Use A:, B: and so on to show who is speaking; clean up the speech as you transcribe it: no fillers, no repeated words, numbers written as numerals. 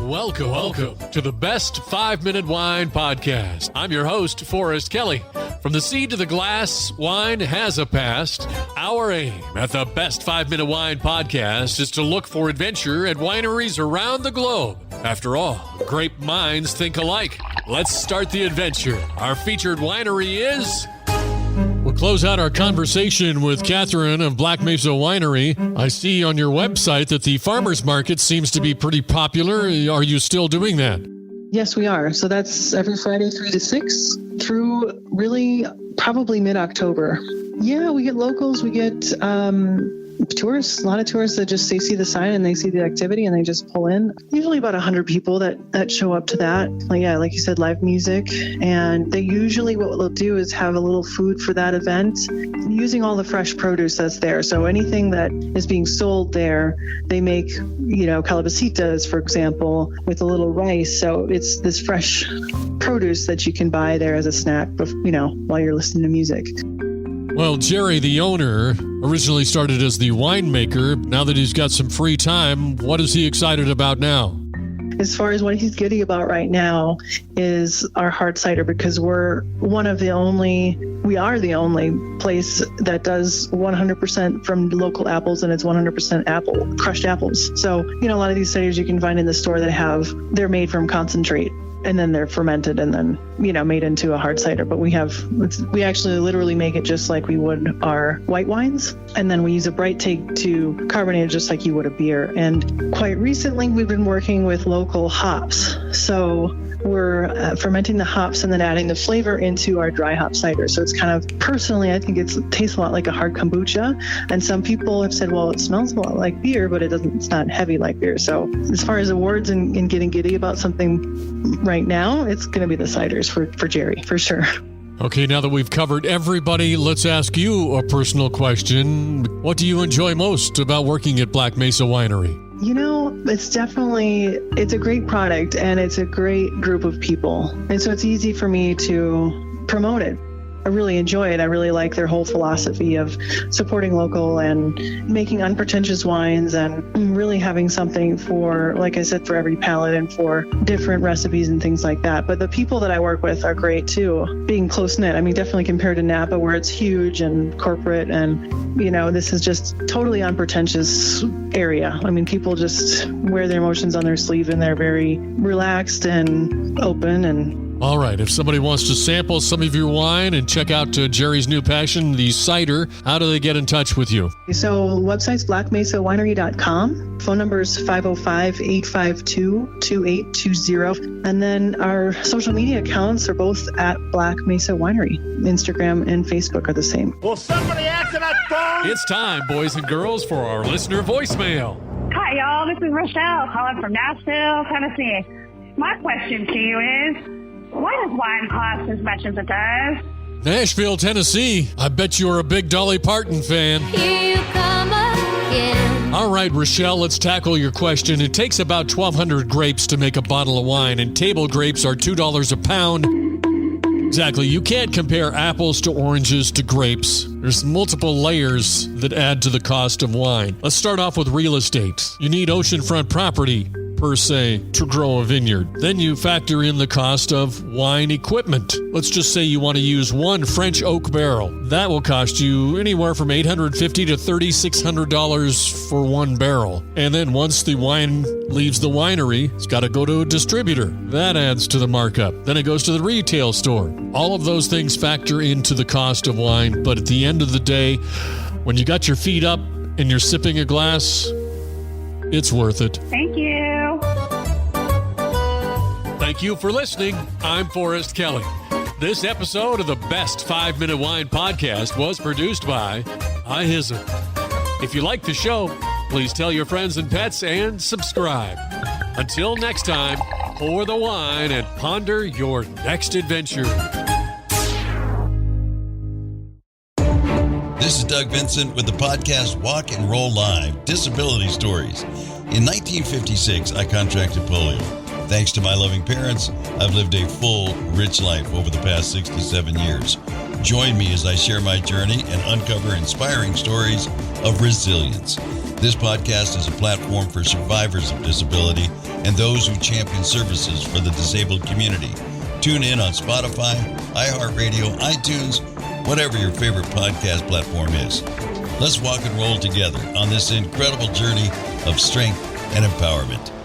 A: Welcome to the Best 5-Minute Wine Podcast. I'm your host, Forrest Kelly. From the seed to the glass, wine has a past. Our aim at the Best 5-Minute Wine Podcast is to look for adventure at wineries around the globe. After all, grape minds think alike. Let's start the adventure. Our featured winery is... We'll close out our conversation with Catherine of Black Mesa Winery. I see on your website that the farmers market seems to be pretty popular. Are you still doing that?
B: Yes, we are. So that's every Friday 3 to 6 through really probably mid-October. Yeah, we get locals, we get tourists, a lot of tourists that just, they see the sign and they see the activity and they just pull in. Usually about 100 people that show up to that. Like you said, live music. And they usually, what they'll do is have a little food for that event using all the fresh produce that's there. So anything that is being sold there, they make, calabacitas, for example, with a little rice. So it's this fresh produce that you can buy there as a snack, while you're listening to music.
A: Well, Jerry, the owner, originally started as the winemaker. Now that he's got some free time, what is he excited about now?
B: As far as what he's giddy about right now is our hard cider, because we are the only place that does 100% from local apples, and it's 100% crushed apples. So, a lot of these ciders you can find in the store that they're made from concentrate. And then they're fermented and then, made into a hard cider. But we actually literally make it just like we would our white wines. And then we use a bright take to carbonate it just like you would a beer. And quite recently, we've been working with local hops. So we're fermenting the hops and then adding the flavor into our dry hop cider. So it's kind of, personally, I think it tastes a lot like a hard kombucha. And some people have said, well, it smells a lot like beer, but it's not heavy like beer. So as far as awards and getting giddy about something right now, it's going to be the ciders for Jerry, for sure.
A: Okay, now that we've covered everybody, let's ask you a personal question. What do you enjoy most about working at Black Mesa Winery?
B: It's a great product and it's a great group of people. And so it's easy for me to promote it. I really enjoy it. I really like their whole philosophy of supporting local and making unpretentious wines and really having something for, like I said, for every palate and for different recipes and things like that. But the people that I work with are great too, being close-knit. Definitely compared to Napa where it's huge and corporate and, this is just totally unpretentious area. People just wear their emotions on their sleeve and they're very relaxed and open and...
A: All right, if somebody wants to sample some of your wine and check out Jerry's new passion, the cider, how do they get in touch with you?
B: So website's blackmesawinery.com. Phone number is 505-852-2820. And then our social media accounts are both at Black Mesa Winery. Instagram and Facebook are the same.
C: Will somebody answer that phone?
A: It's time, boys and girls, for our listener voicemail.
D: Hi, y'all. This is Rochelle calling from Nashville, Tennessee. My question to you is, why does wine cost as much as it does?
A: Nashville, Tennessee. I bet you're a big Dolly Parton fan.
E: Here you come again.
A: All right, Rochelle, let's tackle your question. It takes about 1,200 grapes to make a bottle of wine, and table grapes are $2 a pound. Exactly. You can't compare apples to oranges to grapes. There's multiple layers that add to the cost of wine. Let's start off with real estate. You need oceanfront property, per se, to grow a vineyard. Then you factor in the cost of wine equipment. Let's just say you want to use one French oak barrel. That will cost you anywhere from $850 to $3,600 for one barrel. And then once the wine leaves the winery, it's got to go to a distributor. That adds to the markup. Then it goes to the retail store. All of those things factor into the cost of wine, but at the end of the day, when you got your feet up and you're sipping a glass, it's worth it.
D: Thank you.
A: Thank you for listening. I'm Forrest Kelly. This episode of the Best 5-Minute Wine Podcast was produced by iHizzle. If you like the show, please tell your friends and pets and subscribe. Until next time, pour the wine and ponder your next adventure.
F: This is Doug Vincent with the podcast Walk and Roll Live, Disability Stories. In 1956, I contracted polio. Thanks to my loving parents, I've lived a full, rich life over the past 67 years. Join me as I share my journey and uncover inspiring stories of resilience. This podcast is a platform for survivors of disability and those who champion services for the disabled community. Tune in on Spotify, iHeartRadio, iTunes, whatever your favorite podcast platform is. Let's walk and roll together on this incredible journey of strength and empowerment.